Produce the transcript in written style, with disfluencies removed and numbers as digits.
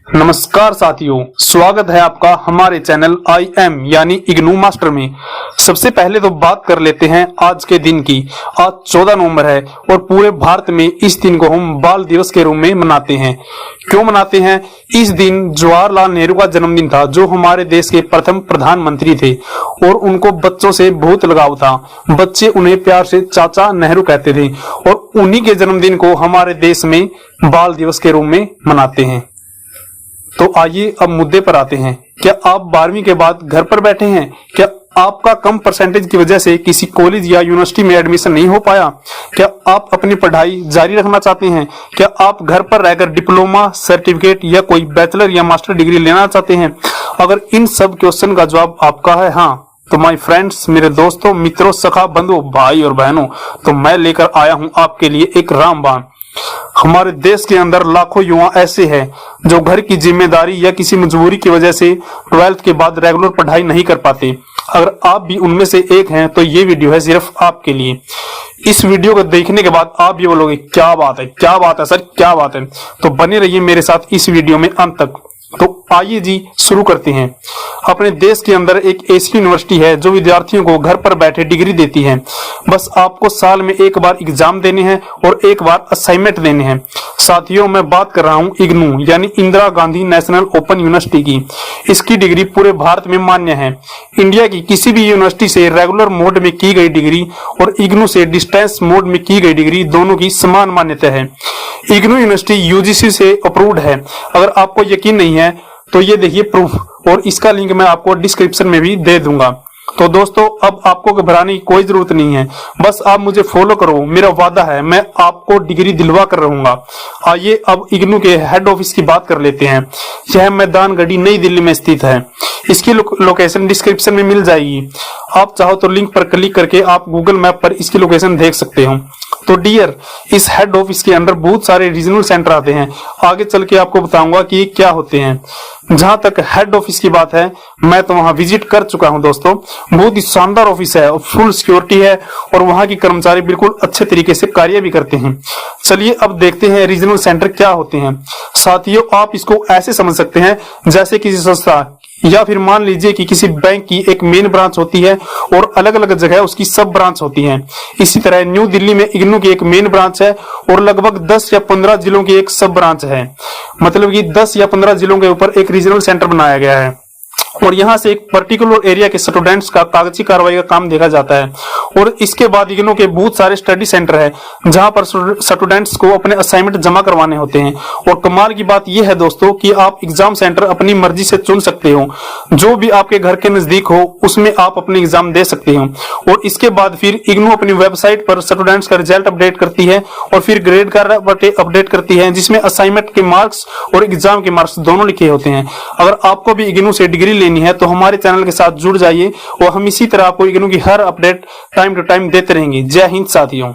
नमस्कार साथियों, स्वागत है आपका हमारे चैनल IM यानी इग्नू मास्टर में। सबसे पहले तो बात कर लेते हैं आज के दिन की। आज 14 नवंबर है और पूरे भारत में इस दिन को हम बाल दिवस के रूप में मनाते हैं। क्यों मनाते हैं? इस दिन जवाहरलाल नेहरू का जन्मदिन था, जो हमारे देश के प्रथम प्रधानमंत्री थे और उनको बच्चों से बहुत लगाव था। बच्चे उन्हें प्यार से चाचा नेहरू कहते थे और उन्हीं के जन्मदिन को हमारे देश में बाल दिवस के रूप में मनाते हैं। तो आइए अब मुद्दे पर आते हैं। क्या आप 12वीं के बाद घर पर बैठे हैं? क्या आपका कम परसेंटेज की वजह से किसी कॉलेज या यूनिवर्सिटी में एडमिशन नहीं हो पाया? क्या आप अपनी पढ़ाई जारी रखना चाहते हैं? क्या आप घर पर रहकर डिप्लोमा, सर्टिफिकेट या कोई बैचलर या मास्टर डिग्री लेना चाहते हैं? अगर इन सब क्वेश्चन का जवाब आपका है हाँ, तो माय फ्रेंड्स, मेरे दोस्तों, मित्रों, सखा, बंधुओं, भाई और बहनों, तो मैं लेकर आया हूं आपके लिए एक रामबाण। हमारे देश के अंदर लाखों युवा ऐसे हैं जो घर की जिम्मेदारी या किसी मजबूरी की वजह से 12th के बाद रेगुलर पढ़ाई नहीं कर पाते। अगर आप भी उनमें से एक हैं तो ये वीडियो है सिर्फ आपके लिए। इस वीडियो को देखने के बाद आप ये बोलोगे, क्या बात है, क्या बात है सर, क्या बात है। तो बने रहिए मेरे साथ इस वीडियो में अंत तक। तो आइए जी शुरू करते हैं। अपने देश के अंदर एक ऐसी यूनिवर्सिटी है जो विद्यार्थियों को घर पर बैठे डिग्री देती है। बस आपको साल में एक बार एग्जाम देने हैं और एक बार असाइनमेंट देने हैं। साथियों, मैं बात कर रहा हूं इग्नू यानी Indira Gandhi national open university की। इसकी डिग्री पूरे भारत में मान्य है। इंडिया की किसी भी यूनिवर्सिटी से रेगुलर मोड में की गई डिग्री और इग्नू से डिस्टेंस मोड में की गई डिग्री दोनों की समान मान्यता है। इग्नू यूनिवर्सिटी यूजीसी से अप्रूव्ड है। अगर आपको यकीन नहीं है तो ये देखिए प्रूफ, और इसका लिंक मैं आपको डिस्क्रिप्शन में भी दे दूंगा। तो दोस्तों, अब आपको घबराने की कोई जरूरत नहीं है। बस आप मुझे फॉलो करो, मेरा वादा है मैं आपको डिग्री दिलवा कर रहूंगा। आइए अब इग्नू के हेड ऑफिस की बात कर लेते हैं। यह मैदानगढ़ी नई दिल्ली में स्थित है। इसकी लोकेशन डिस्क्रिप्शन में मिल जाएगी। आप चाहो तो लिंक पर क्लिक करके आप गूगल मैप पर इसकी लोकेशन देख सकते हो। तो डियर, इस हेड ऑफिस के अंदर बहुत सारे रीजनल सेंटर आते हैं। आगे चल के आपको बताऊंगा कि ये क्या होते हैं। जहां तक हेड ऑफिस की बात है, मैं तो वहां विजिट कर चुका हूं दोस्तों। बहुत ही शानदार ऑफिस है और फुल सिक्योरिटी है और वहां के कर्मचारी बिल्कुल अच्छे तरीके से कार्य भी करते हैं। चलिए अब देखते हैं रीजनल सेंटर क्या होते हैं। साथियों, आप इसको ऐसे समझ सकते हैं जैसे किसी संस्था या फिर मान लीजिए कि किसी बैंक की एक मेन ब्रांच होती है और अलग अलग जगह उसकी सब ब्रांच होती हैं। इसी तरह न्यू दिल्ली में इग्नू की एक मेन ब्रांच है और लगभग 10 या 15 जिलों की एक सब ब्रांच है। मतलब कि 10 या 15 जिलों के ऊपर एक रीजनल सेंटर बनाया गया है और यहाँ से एक पर्टिकुलर एरिया के स्टूडेंट्स का कागजी कार्रवाई का काम देखा जाता है। और इसके बाद इग्नू के बहुत सारे स्टडी सेंटर है जहां पर स्टूडेंट्स को अपने असाइनमेंट जमा करवाने होते हैं। और कमाल की बात यह है दोस्तों कि आप एग्जाम सेंटर अपनी मर्जी से चुन सकते हो। जो भी आपके घर के नजदीक हो उसमें आप अपने एग्जाम दे सकते हो। और इसके बाद फिर इग्नू अपनी वेबसाइट पर स्टूडेंट्स का रिजल्ट अपडेट करती है और फिर ग्रेड कार्ड अपडेट करती है, जिसमें असाइनमेंट के मार्क्स और एग्जाम के मार्क्स दोनों लिखे होते हैं। अगर आपको भी इग्नू से डिग्री लेनी है तो हमारे चैनल के साथ जुड़ जाइए और हम इसी तरह आपको इग्नू की हर अपडेट टाइम टू टाइम देते रहेंगे। जय हिंद साथियों।